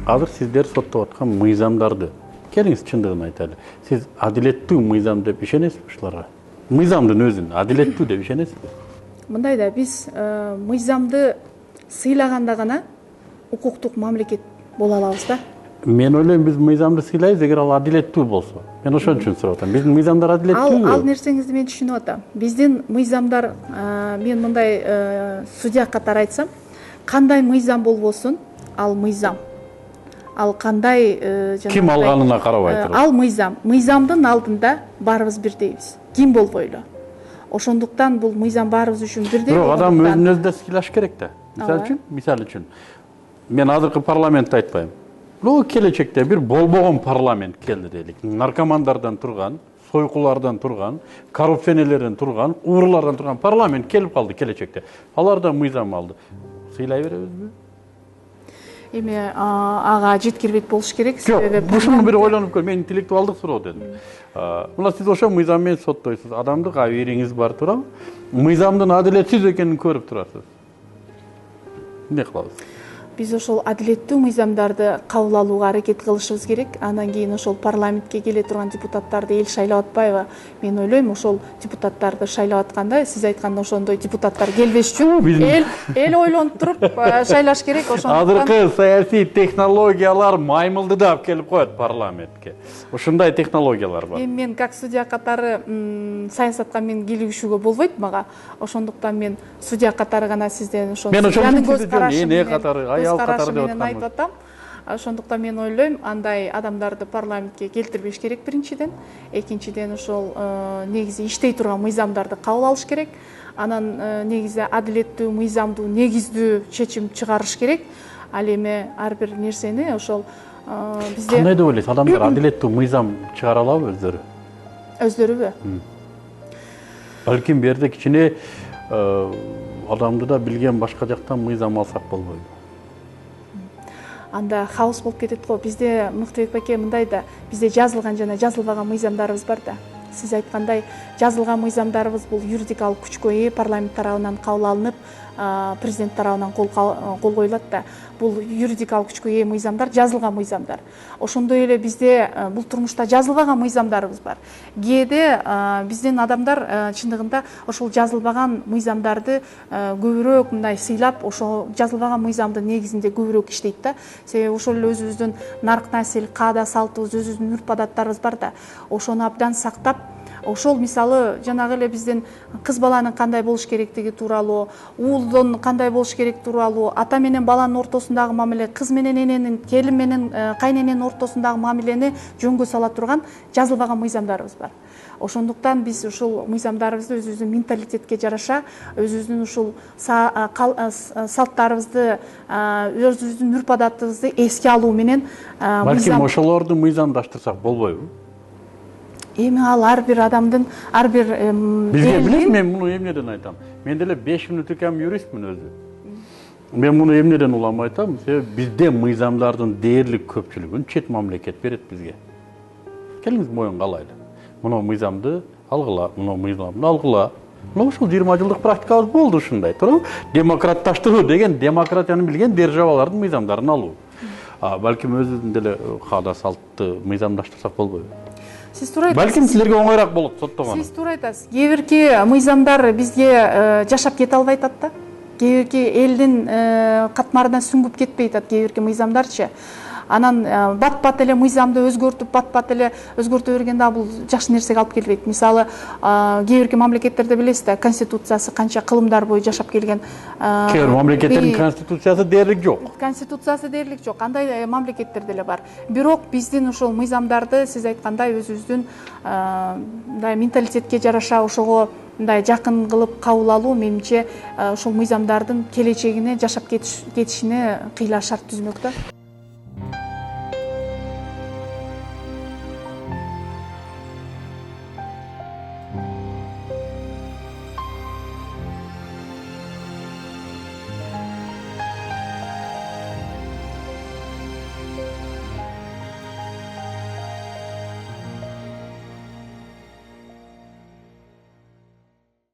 Азыр сиздер соттоп аткан мыйзамдарды келиңиз чындыгын айтайлы. Сиз адилеттүү мыйзам деп ишенесизби ушуларга? Мыйзамдын өзүн адилеттүү деп ишенесизби? Мындай да биз мыйзамды сыйлаганда гана укуктук мамлекет боло алабыз да. Мен ойлойм биз мыйзамды сыйлайбыз эгер ал адилеттүү болсо. Мен ошон үчүн сурап атам. Биздин мыйзамдар адилеттүүбү? Ал нерсеңизди мен түшүнүп атам. Биздин мыйзамдар, мен мындай судья катары айтсам, кандай мыйзам болбосун, ал мыйзам. Ал кандай ким алганына карабай туруп. Ал мыйзам. Мыйзамдын алдында баарыбыз бирдейбиз. Ким болбойлу. Ошондуктан бул мыйзам баарыбыз үчүн бирдей. Бирок адам өзүн өзү да сыйлаш керек да. Мисалы үчүн мен азыркы парламентти айтпайм. Бул келечекте бир болбогон парламент келди дейлик. Наркомандардан турган, сойкулардан турган, коррупционерлерден турган, уурулардан турган парламент келип калды келечекте. Алар да мыйзам алды. Сыйлай беребизби? Эми ага жеткирбейт болуш керек. Жок, ушуну бир ойлонуп көр. Мен интеллектуалдык суроо дедим. Мына сиз ошо мыйзам менен соттойсуз. Адамдык абийириңиз бар туурабы? Мыйзамдын адилетсиз экенин көрүп турасыз. Эмне кылабыз? Биз ошол адилеттүү мыйзамдарды кабыл алууга аракет кылышыбыз керек. Андан кийин ошол парламентке келе турган депутаттарды эл шайлап атпайбы? Мен ойлойм, ошол депутаттарды шайлап атканда, сиз айткандай ошондой депутаттар келбеш үчүн эл ойлонуп туруп шайлаш керек. Ошондуктан азыркы саясий технологиялар маймылды да алып келип коет парламентке. Ушундай технологиялар бар. Эми мен как судья катары саясатка мен кийлигишүүгө болбойт мага. Ошондуктан мен судья катары гана сизден ошол көз карашы менен айтып атам. Ошондуктан мен ойлойм, андай адамдарды парламентке келтирбеш керек биринчиден. Экинчиден ошол негизи иштей турган мыйзамдарды кабыл алыш керек. Анан негизи адилеттүү, мыйзамдуу, негиздүү чечим чыгарыш керек. Ал эми ар бир нерсени ошол бизде кандай деп ойлойсуз? Адамдар адилеттүү мыйзам чыгара алабы өздөрү? Өздөрүбү? Балким бу жерде кичине адамды да билген башка жактан мыйзам алсак болбойбу? Анда хаос болуп кетет го. Бизде Мыктыбек байке мындай да, бизде жазылган жана жазылбаган мыйзамдарыбыз бар да. Сиз айткандай, жазылган мыйзамдарыбыз бул юридикалык күчкө ээ, парламент тарабынан кабыл алынып, президент тарабынан кол коюлат да. Бул юридикалык күчкө ээ мыйзамдар, жазылган мыйзамдар. Ошондой эле бизде бул турмушта жазылбаган мыйзамдарыбыз бар. Кээде биздин адамдар чындыгында ошол жазылбаган мыйзамдарды көбүрөөк мындай сыйлап, ошол жазылбаган мыйзамдын негизинде көбүрөөк иштейт да. Себеби ошол эле өзүбүздүн нарк насил, каада салтыбыз, өзүбүздүн үрп адаттарыбыз бар да. Ошону абдан сактап, ошол мисалы жанагы эле биздин кыз баланын кандай болуш керектиги тууралуу, уулдун кандай болуш керек тууралуу, ата менен баланын ортосундагы мамиле, кыз менен эненин, келин менен кайнененин ортосундагы мамилени жөнгө сала турган жазылбаган мыйзамдарыбыз бар. Ошондуктан биз ушул мыйзамдарыбызды өзүбүздүн менталитетке жараша, өзүбүздүн ушул салттарыбызды, өзүбүздүн үрп адатыбызды эске алуу менен балким ошолорду мыйзамдаштырсак болбойбу? Эми ал ар бир адамдын, ар бир бизге билесиз, мен муну эмнеден айтам? Мен деле 5 мүнөт экем юристмин өзү. Мен муну эмнеден улам айтам? Себеби бизде мыйзамдардын дээрлик көпчүлүгүн чет мамлекет берет бизге. Келиңиз моюнга алайлы. Муну мыйзамды алгыла, муну мыйзамды алгыла. Мына ушул 20 жылдык практикабыз болду ушундай, туурабы? Демократташтыруу деген демократияны билген державалардын мыйзамдарын алуу. Балким өзүбүздүн деле каада салтты мыйзамдаштырсак болбойбу? Сиз туура айтасыз. Балким силерге оңойраак болот соттогон. Сиз туура айтасыз. Кээ бирки мыйзамдар бизге жашап кете албай атат да. Кээ бирки элдин катмарынан сүңгүп кетпей атат кээ бирки мыйзамдарчы. Анан бат-бат эле мыйзамды өзгөртүп, бат-бат эле өзгөртө бергенде бул жакшы нерсеге алып келбейт. Мисалы, кээ бирки мамлекеттерде билесиз да, конституциясы канча кылымдар бою жашап келген. Кээ бир мамлекеттердин конституциясы дээрлик жок. Конституциясы дээрлик жок. Андай мамлекеттерде эле бар. Бирок биздин ушул мыйзамдарды сиз айткандай өзүбүздүн мындай менталитетке жараша ошого мындай жакын кылып кабыл алуу менимче ушул мыйзамдардын келечегине жашап кетишине кыйла шарт түзмөк да.